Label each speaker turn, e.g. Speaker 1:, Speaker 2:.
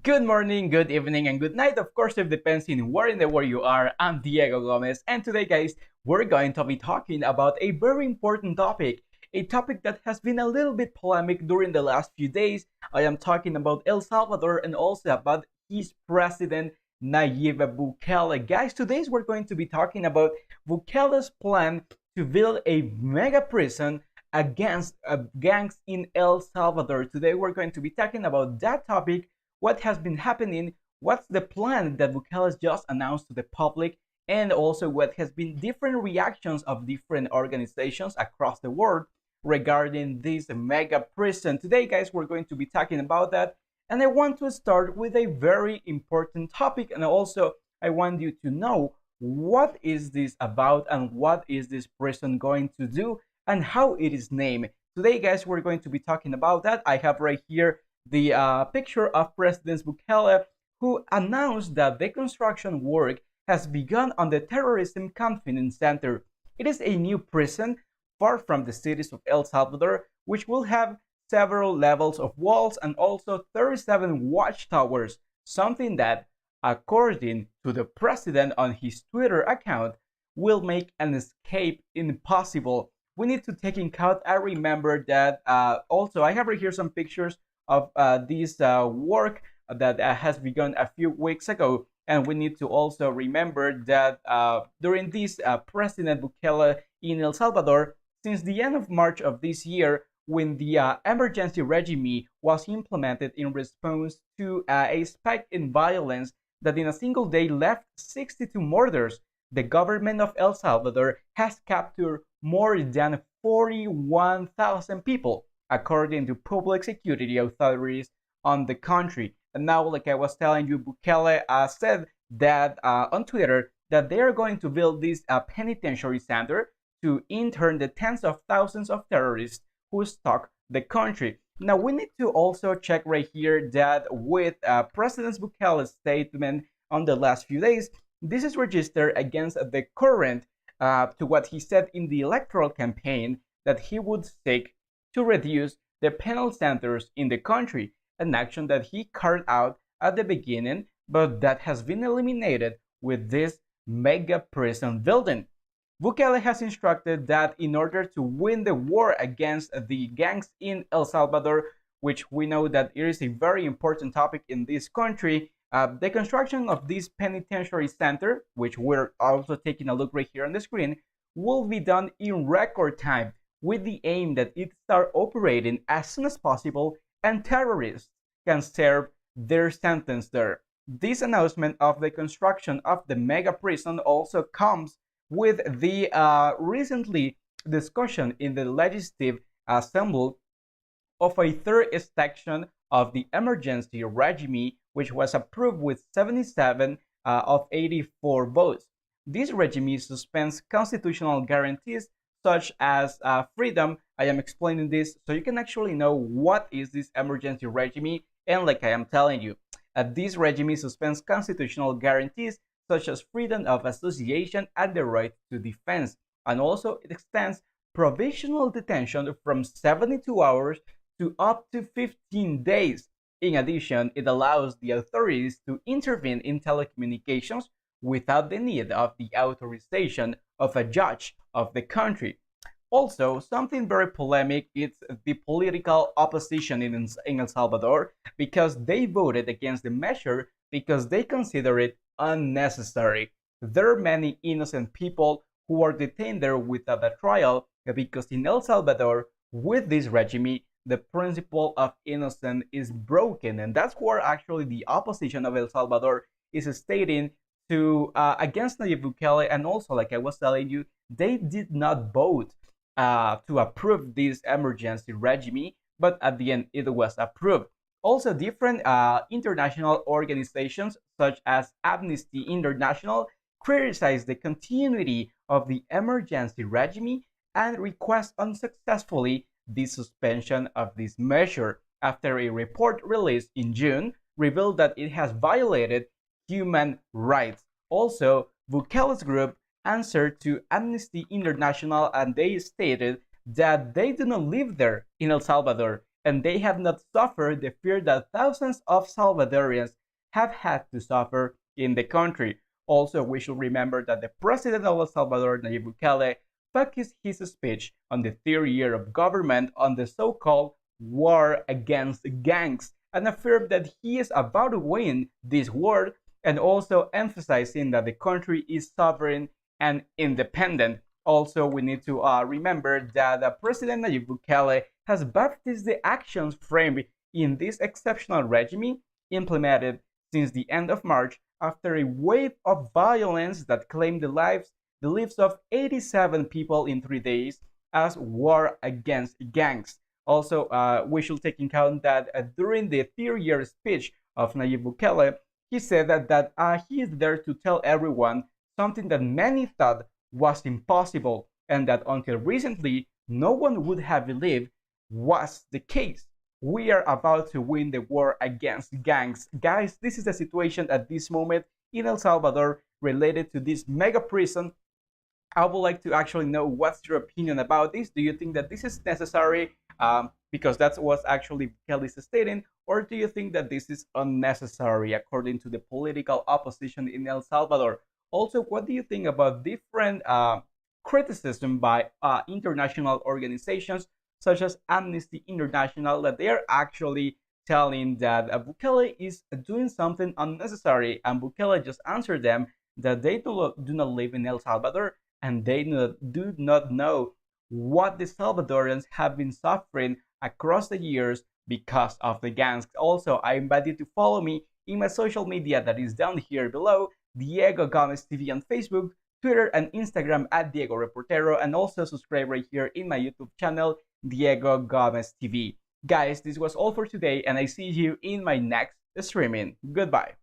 Speaker 1: Good morning, good evening, and good night. Of course, it depends in where in the world you are. I'm Diego Gomez, and today, guys, we're going to be talking about a very important topic, a topic that has been a little bit polemic during the last few days. I am talking about El Salvador and also about his president, Nayib Bukele. Guys, today we're going to be talking about Bukele's plan to build a mega prison against gangs in El Salvador. Today, we're going to be talking about that topic, what has been happening, what's the plan that Bukele has just announced to the public, and also what has been different reactions of different organizations across the world regarding this mega prison. Today, guys, we're going to be talking about that. And I want to start with a very important topic. And also, I want you to know what is this about and what is this prison going to do and how it is named. Today, guys, we're going to be talking about that. I have right here the picture of President Bukele, who announced that the construction work has begun on the Terrorism Conference Center. It is a new prison far from the cities of El Salvador, which will have several levels of walls and also 37 watchtowers, something that, according to the president on his Twitter account, will make an escape impossible. We need to take in account. I remember that also I have right here some pictures of this work that has begun a few weeks ago. And we need to also remember that during this President Bukele in El Salvador, since the end of March of this year, when the emergency regime was implemented in response to a spike in violence that in a single day left 62 murders, the government of El Salvador has captured more than 41,000 people, according to public security authorities on the country. And now, like I was telling you, Bukele said that on Twitter that they are going to build this penitentiary center to intern the tens of thousands of terrorists who stalk the country. Now, we need to also check right here that with President Bukele's statement on the last few days, this is registered against the current, to what he said in the electoral campaign, that he would seek to reduce the penal centers in the country, an action that he carried out at the beginning, but that has been eliminated with this mega prison building. Bukele has instructed that in order to win the war against the gangs in El Salvador, which we know that it is a very important topic in this country, the construction of this penitentiary center, which we're also taking a look right here on the screen, will be done in record time with the aim that it start operating as soon as possible and terrorists can serve their sentence there. This announcement of the construction of the mega prison also comes with the recently discussion in the Legislative Assembly of a third extension of the emergency regime, which was approved with 77 of 84 votes. This regime suspends constitutional guarantees such as freedom. I am explaining this so you can actually know what is this emergency regime. And like I am telling you, this regime suspends constitutional guarantees such as freedom of association and the right to defense. And also it extends provisional detention from 72 hours to up to 15 days. In addition, it allows the authorities to intervene in telecommunications without the need of the authorization of a judge of the country. Also, something very polemic is the political opposition in El Salvador, because they voted against the measure because they consider it unnecessary. There are many innocent people who are detained there without a trial because in El Salvador, with this regime, the principle of innocence is broken. And that's where actually the opposition of El Salvador is stating to against Nayib Bukele. And also, like I was telling you, they did not vote to approve this emergency regime, but at the end it was approved. Also, different international organizations such as Amnesty International criticize the continuity of the emergency regime and request unsuccessfully the suspension of this measure after a report released in June revealed that it has violated human rights. Also, Bukele's group answered to Amnesty International and they stated that they do not live there in El Salvador and they have not suffered the fear that thousands of Salvadorians have had to suffer in the country. Also, we should remember that the president of El Salvador, Nayib Bukele, focused his speech on the third year of government on the so-called war against gangs, and affirmed that he is about to win this war, and also emphasizing that the country is sovereign and independent. Also, we need to remember that President Nayib Bukele has baptized the actions framed in this exceptional regime implemented since the end of March after a wave of violence that claimed the lives of 87 people in 3 days as war against gangs. Also, we should take in account that during the third-year speech of Nayib Bukele, he said that he is there to tell everyone something that many thought was impossible and that until recently no one would have believed was the case. We are about to win the war against gangs. Guys, this is the situation at this moment in El Salvador related to this mega prison. I would like to actually know what's your opinion about this. Do you think that this is necessary because that's what actually Kelly is stating, or do you think that this is unnecessary according to the political opposition in El Salvador? Also, what do you think about different criticism by international organizations such as Amnesty International that they are actually telling that Bukele is doing something unnecessary, and Bukele just answered them that they do not live in El Salvador and they do not know what the Salvadorians have been suffering across the years because of the gangs. Also, I invite you to follow me in my social media that is down here below, Diego Gomez TV on Facebook, Twitter, and Instagram at Diego Reportero, and also subscribe right here in my YouTube channel, Diego Gomez TV. Guys, this was all for today, and I see you in my next streaming. Goodbye.